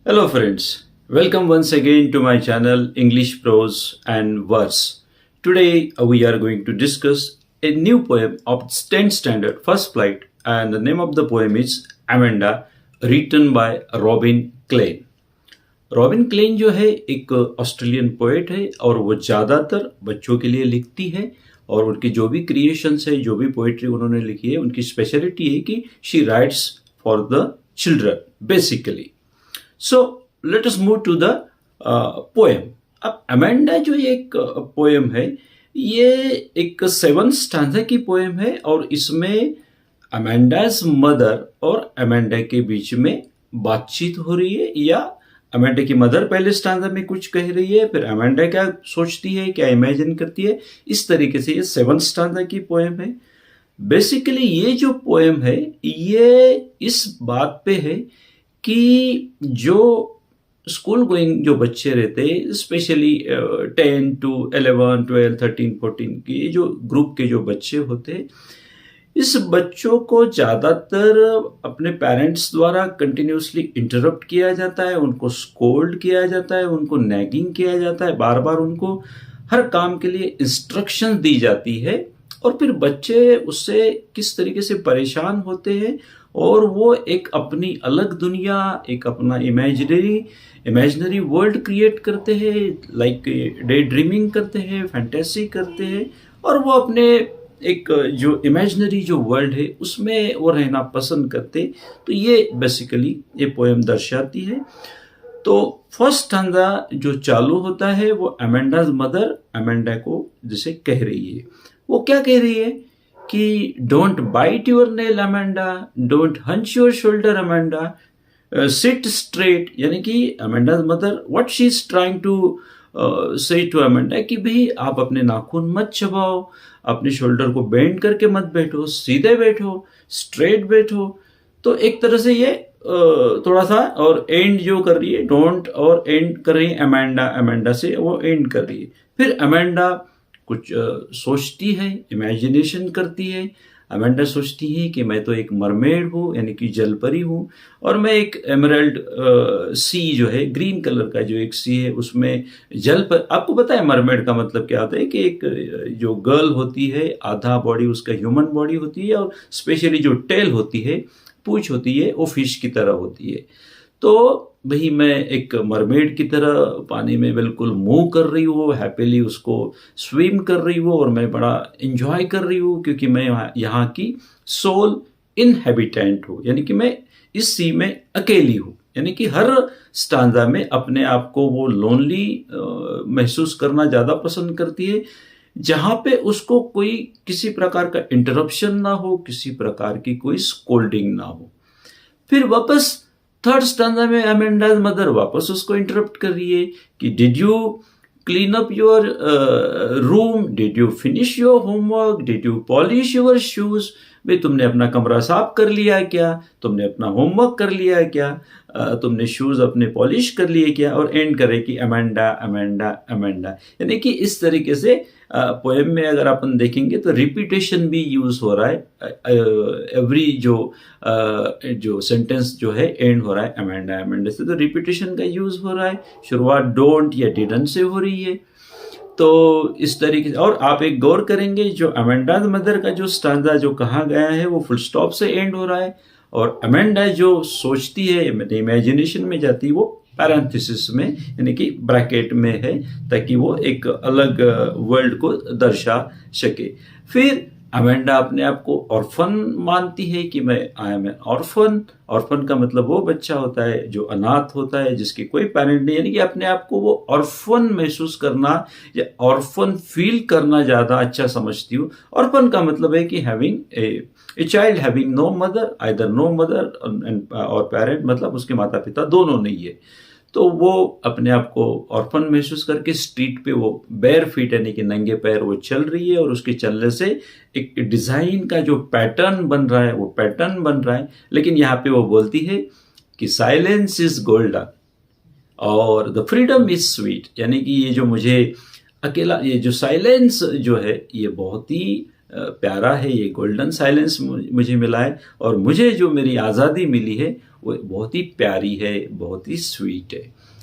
Hello, friends. Welcome once again to my channel English Prose and Verse. Today we are going to discuss a new poem of 10th standard, first flight, and the name of the poem is Amanda, written by Robin Klein. Robin Klein जो है एक Australian poet है और वो ज़्यादातर बच्चों के लिए लिखती है और उनकी जो भी क्रिएशंस है, जो भी पोएट्री उन्होंने लिखी है, उनकी स्पेशलिटी है कि she writes for the children basically. So let us move to the poem. अब अमेंडा जो एक पोएम है, ये एक 7th स्टैंजा की पोएम है और इसमें अमेंडाज मदर और अमेंडा के बीच में बातचीत हो रही है, या अमेंडा की मदर पहले स्टैंजा में कुछ कह रही है, फिर अमेंडा क्या सोचती है, क्या इमेजिन करती है. इस तरीके से ये 7th स्टैंजा की पोएम है. बेसिकली ये जो पोएम है ये इस बात पे है कि जो स्कूल गोइंग जो बच्चे रहते हैं, स्पेशली 10 to 11, 12, 13, 14 के जो ग्रुप के जो बच्चे होते हैं, इस बच्चों को ज़्यादातर अपने पेरेंट्स द्वारा कंटिन्यूसली इंटरप्ट किया जाता है, उनको स्कोल्ड किया जाता है, उनको नैगिंग किया जाता है, बार बार उनको हर काम के लिए इंस्ट्रक्शन दी जाती है और फिर बच्चे उससे किस तरीके से परेशान होते हैं और वो एक अपनी अलग दुनिया, एक अपना इमेजिनरी वर्ल्ड क्रिएट करते हैं, लाइक डे ड्रीमिंग करते हैं, फैंटेसी करते हैं और वो अपने एक जो इमेजिनरी जो वर्ल्ड है उसमें वो रहना पसंद करते. तो ये बेसिकली ये पोएम दर्शाती है. तो फर्स्ट स्टैंजा जो चालू होता है वो अमेंडाज मदर अमेंडा को जिसे कह रही है. वो क्या कह रही है कि don't bite your nail Amanda, don't hunch your shoulder Amanda, sit straight. यानी कि Amanda's mother what she is trying to say to Amanda कि भाई आप अपने नाखून मत चबाओ, अपने शोल्डर को बेंड करके मत बैठो, सीधे बैठो, स्ट्रेट बैठो. तो एक तरह से ये थोड़ा सा और एंड जो कर रही है डोंट और एंड कर रही है अमेंडा से वो एंड कर रही है. फिर अमेंडा कुछ सोचती है, इमेजिनेशन करती है. अमेंडा सोचती है कि मैं तो एक मरमेड हूँ, यानी कि जलपरी हूँ, और मैं एक एमरल्ड सी जो है ग्रीन कलर का जो एक सी है उसमें जल पर. आपको पता है मरमेड का मतलब क्या होता है कि एक जो गर्ल होती है, आधा बॉडी उसका ह्यूमन बॉडी होती है और स्पेशली जो टेल होती है, पूंछ होती है, वो फिश की तरह होती है. तो भाई मैं एक मरमेड की तरह पानी में बिल्कुल मूव कर रही हूँ, हैप्पीली उसको स्विम कर रही हूँ और मैं बड़ा इंजॉय कर रही हूँ क्योंकि मैं यहाँ की सोल इनहेबिटेंट हूँ, यानी कि मैं इस सी में अकेली हूँ. यानी कि हर स्टांजा में अपने आप को वो लोनली महसूस करना ज़्यादा पसंद करती है, जहाँ पे उसको कोई किसी प्रकार का इंटरप्शन ना हो, किसी प्रकार की कोई स्कोल्डिंग ना हो. फिर वापस थर्ड स्टैंजा में अमेंडाज मदर वापस उसको इंटरप्ट कर रही है कि did you clean up your room, did you finish your homework, did you polish your shoes. भाई तुमने अपना कमरा साफ कर लिया है क्या, तुमने अपना होमवर्क कर लिया है क्या, तुमने शूज अपने पॉलिश कर लिए क्या. और एंड करे कि अमेंडा अमेंडा अमेंडा. यानी कि इस तरीके से पोएम में अगर अपन देखेंगे तो रिपीटेशन भी यूज हो रहा है. एवरी जो सेंटेंस जो है एंड हो रहा है अमेंडा अमेंडा से, तो रिपीटेशन का यूज हो रहा है. शुरुआत डोंट या डिडंट से हो रही है. तो इस तरीके से, और आप एक गौर करेंगे जो अमेंडाज मदर का जो स्टांजा जो कहा गया है वो फुल स्टॉप से एंड हो रहा है और अमेंडा जो सोचती है, इमेजिनेशन में जाती है, वो पैरेंथेसिस में यानी कि ब्रैकेट में है ताकि वो एक अलग वर्ल्ड को दर्शा सके. फिर अमेंडा अपने आप को ऑर्फन मानती है कि मैं I am N orphan. Orphan का मतलब वो बच्चा होता है जो अनाथ होता है, जिसकी कोई पेरेंट नहीं, यानी कि अपने आप को वो ऑर्फन महसूस करना या ऑर्फन फील करना ज़्यादा अच्छा समझती हूँ. ऑर्फन का मतलब है कि having a child having no mother, either no mother और पेरेंट, मतलब उसके माता पिता दोनों नहीं है. तो वो अपने आप को ऑर्फन महसूस करके स्ट्रीट पे वो बेयर फीट यानी कि नंगे पैर वो चल रही है और उसके चलने से एक डिज़ाइन का जो पैटर्न बन रहा है वो पैटर्न बन रहा है. लेकिन यहाँ पे वो बोलती है कि साइलेंस इज गोल्डन और द फ्रीडम इज स्वीट. यानी कि ये जो मुझे अकेला, ये जो साइलेंस जो है ये बहुत ही प्यारा है, ये गोल्डन साइलेंस मुझे मिला है, और मुझे जो मेरी आज़ादी मिली है वो बहुत ही प्यारी है, बहुत ही स्वीट है।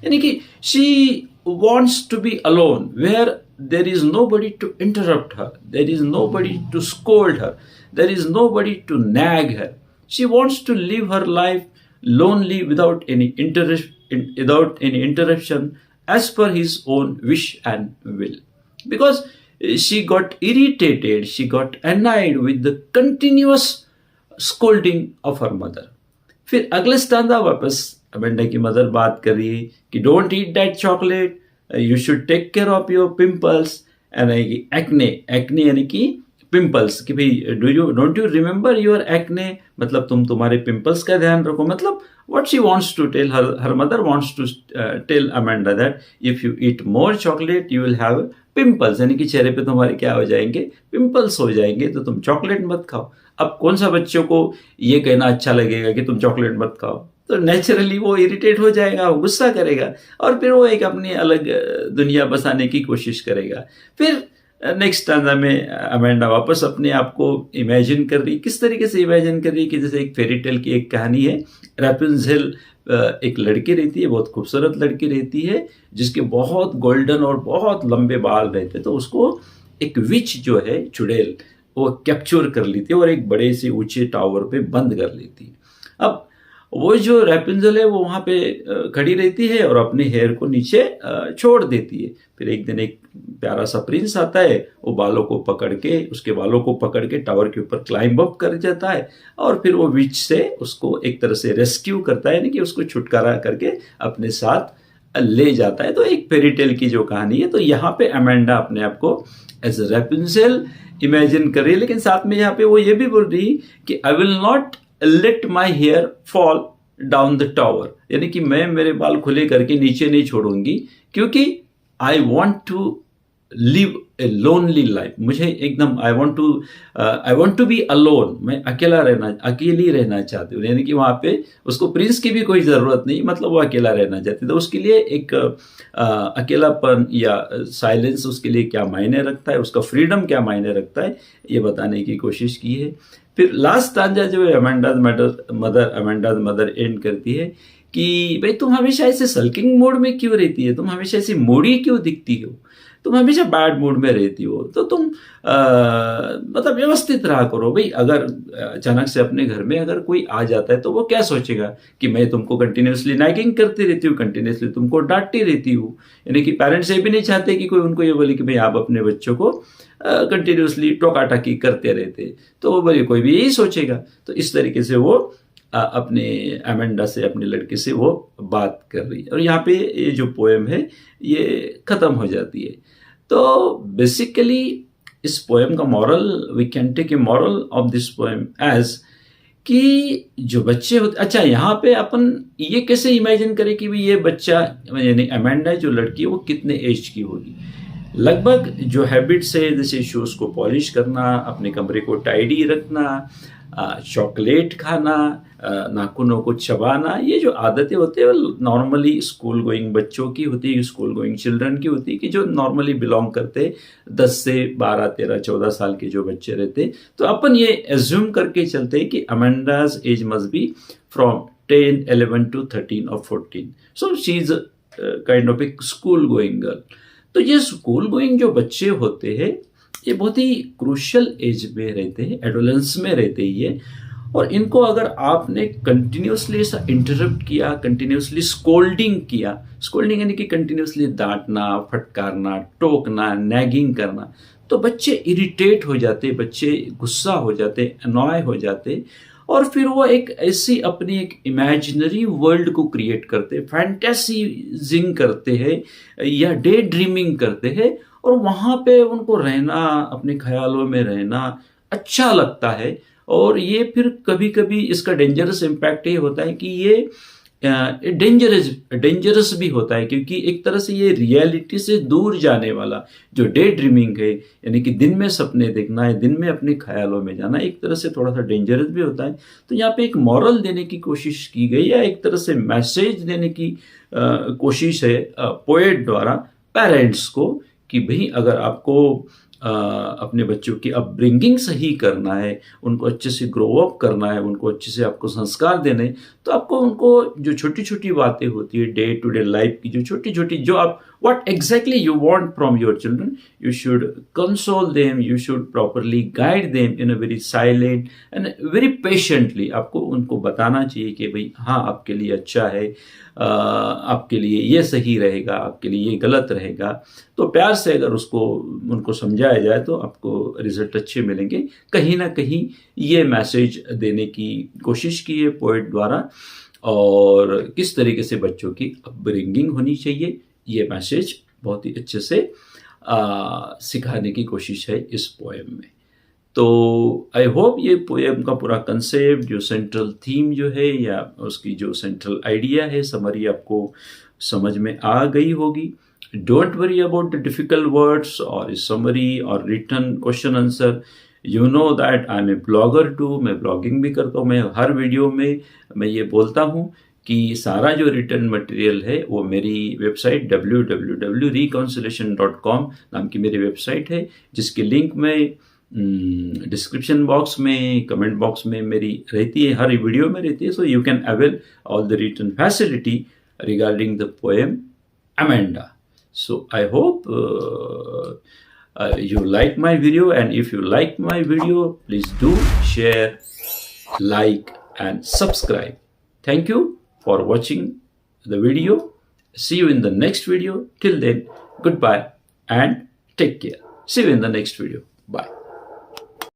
यानी कि she wants to be alone where there is nobody to interrupt her, there is nobody to scold her, there is nobody to nag her. She wants to live her life lonely without any interruption as per his own wish and will. Because she got irritated, she got annoyed with the continuous scolding of her mother. फिर अगले stanza वापस Amanda की mother बात कर रही है कि don't eat that chocolate, you should take care of your pimples and acne. Acne यानी कि पिंपल्स, कि भाई don't you remember your acne, मतलब तुम तुम्हारे पिंपल्स का ध्यान रखो। मतलब what she wants to tell her mother wants to tell Amanda that if you eat more chocolate you will have pimples, यानी कि चेहरे पे तुम्हारे क्या हो जाएंगे, पिंपल्स हो जाएंगे, तो तुम चॉकलेट मत खाओ। अब कौन सा बच्चों को ये कहना अच्छा लगेगा कि तुम चॉकलेट मत खाओ, तो नेचुरली वो इरिटेट हो जाएगा, वो गुस्सा करेगा और फिर वो एक अपनी अलग दुनिया बसाने की कोशिश करेगा। फिर नेक्स्ट स्टांजा में अमेंडा वापस अपने आप को इमेजिन कर रही, किस तरीके से इमेजिन कर रही कि जैसे एक फेरी टेल की एक कहानी है। रैपुंज़ेल एक लड़की रहती है, बहुत खूबसूरत लड़की रहती है, जिसके बहुत गोल्डन और बहुत लंबे बाल रहते, तो उसको एक विच जो है चुड़ैल वो कैप्चर कर लेती है और एक बड़े से ऊंचे टावर पे बंद कर लेती है। अब वो जो रैपुंज़ेल है वो वहाँ पे खड़ी रहती है और अपने हेयर को नीचे छोड़ देती है। फिर एक दिन एक प्यारा सा प्रिंस आता है, वो बालों को पकड़ के, उसके बालों को पकड़ के टावर के ऊपर क्लाइंब अप कर जाता है और फिर वो विच से उसको एक तरह से रेस्क्यू करता है, यानी कि उसको छुटकारा करके अपने साथ ले जाता है। तो एक फेरी टेल की जो कहानी है, तो यहाँ पे अमेंडा अपने आप को एज रैपुंज़ेल इमेजिन कर रही है, लेकिन साथ में यहाँ पे वो ये भी बोल रही कि I will not let my hair fall down the tower, यानी कि मैं मेरे बाल खुले करके नीचे नहीं छोड़ूंगी, क्योंकि I want to live a lonely life. मुझे एकदम I want to be alone, मैं अकेली रहना चाहती हूँ, यानी कि वहाँ पे उसको प्रिंस की भी कोई ज़रूरत नहीं, मतलब वो अकेला रहना चाहती, तो उसके लिए एक अकेलापन या साइलेंस उसके लिए क्या मायने रखता है, उसका फ्रीडम क्या मायने रखता है, ये बताने की कोशिश की है। फिर लास्ट स्टांजा जो है अमेंडाज मदर एंड करती है कि भाई तुम हमेशा ऐसे सल्किंग मोड में क्यों रहती है, तुम हमेशा ऐसी मूडी क्यों दिखती हो, तुम हमेशा बैड मूड में रहती हो, तो तुम मतलब व्यवस्थित रहा करो। भाई अगर अचानक से अपने घर में अगर कोई आ जाता है तो वो क्या सोचेगा कि मैं तुमको कंटिन्यूसली नैगिंग करती रहती हूँ, कंटिन्यूसली तुमको डांटती रहती हूँ। यानी कि पेरेंट्स ये भी नहीं चाहते कि कोई उनको ये बोले कि भाई आप अपने बच्चों को कंटिन्यूसली टोकाटाकी करते रहते, तो वो बोले कोई भी यही सोचेगा। तो इस तरीके से वो अपने अमेंडा से, अपनी लड़की से वो बात कर रही है और यहाँ पे ये जो पोएम है ये ख़त्म हो जाती है। तो बेसिकली इस पोएम का moral, we can take a moral of this poem as कि जो बच्चे होते, अच्छा यहाँ पे अपन ये कैसे इमेजिन करें कि भाई ये बच्चा यानी अमेंडा जो लड़की है वो कितने एज की होगी। लगभग जो हैबिट्स है, जैसे शूज़ को पॉलिश करना, अपने कमरे को टाइडी रखना, चॉकलेट खाना, नाखूनों को चबाना, ये जो आदतें होती है वो नॉर्मली स्कूल गोइंग बच्चों की होती है, स्कूल गोइंग चिल्ड्रन की होती है, कि जो नॉर्मली बिलोंग करते 10 से 12, 13, 14 साल के जो बच्चे रहते। तो अपन ये एज्यूम करके चलते हैं कि Amanda's age must be from 10, 11 to 13 or 14, so she is kind of a school going girl. तो ये स्कूल गोइंग जो बच्चे होते हैं ये बहुत ही क्रूशियल एज में रहते हैं, एडोलेंस में रहते ही है, और इनको अगर आपने कंटिन्यूसली ऐसा इंटरप्ट किया, कंटिन्यूसली स्कोल्डिंग किया, स्कोल्डिंग यानी कि कंटिन्यूसली डांटना, फटकारना, टोकना, नैगिंग करना, तो बच्चे इरिटेट हो जाते, बच्चे गुस्सा हो जाते, अनॉय हो जाते, और फिर वो एक ऐसी अपनी एक इमेजिनरी वर्ल्ड को क्रिएट करते, फैंटेसीजिंग करते हैं या डे ड्रीमिंग करते हैं, और वहाँ पे उनको रहना, अपने ख्यालों में रहना अच्छा लगता है। और ये फिर कभी कभी इसका डेंजरस इम्पैक्ट ये होता है कि ये डेंजरस भी होता है, क्योंकि एक तरह से ये रियलिटी से दूर जाने वाला जो डे ड्रीमिंग है, यानी कि दिन में सपने देखना है, दिन में अपने ख्यालों में जाना, एक तरह से थोड़ा सा डेंजरस भी होता है। तो यहाँ पे एक मॉरल देने की कोशिश की गई है, एक तरह से मैसेज देने की कोशिश है पोएट द्वारा पेरेंट्स को, कि भाई अगर आपको अपने बच्चों की अपब्रिंगिंग सही करना है, उनको अच्छे से ग्रो अप करना है, उनको अच्छे से आपको संस्कार देने, तो आपको उनको जो छोटी-छोटी बातें होती है डे टू डे लाइफ की, जो छोटी-छोटी जो आप what exactly you want from your children, you should console them, you should properly guide them in a very silent and very patiently. आपको उनको बताना चाहिए कि भाई हाँ, आपके लिए अच्छा है, आपके लिए ये सही रहेगा, आपके लिए ये गलत रहेगा। तो प्यार से अगर उसको उनको समझाया जाए तो आपको रिजल्ट अच्छे मिलेंगे। कहीं ना कहीं ये मैसेज देने की कोशिश की है पोएट द्वारा, और किस तरीके से बच्चों की अपब्रिंगिंग होनी चाहिए, ये मैसेज बहुत ही अच्छे से सिखाने की कोशिश है इस पोएम में। तो आई होप ये पोएम का पूरा कंसेप्ट, जो सेंट्रल थीम जो है या उसकी जो सेंट्रल आइडिया है, समरी आपको समझ में आ गई होगी। Don't worry about the difficult words और समरी और written question answer. You know that I am a blogger too, मैं ब्लॉगिंग भी करता हूँ। मैं हर वीडियो में मैं ये बोलता हूँ कि सारा जो रिटर्न मटेरियल है वो मेरी वेबसाइट www.reconciliation.com नाम की मेरी वेबसाइट है, जिसकी लिंक में डिस्क्रिप्शन बॉक्स में, कमेंट बॉक्स में मेरी रहती है, हर वीडियो में रहती है। So you can avail all the written facility regarding the poem Amanda. So I hope you like my video, and if you like my video, please do share, like and subscribe. Thank you for watching the video. See you in the next video. Till then, goodbye and take care. See you in the next video. Bye.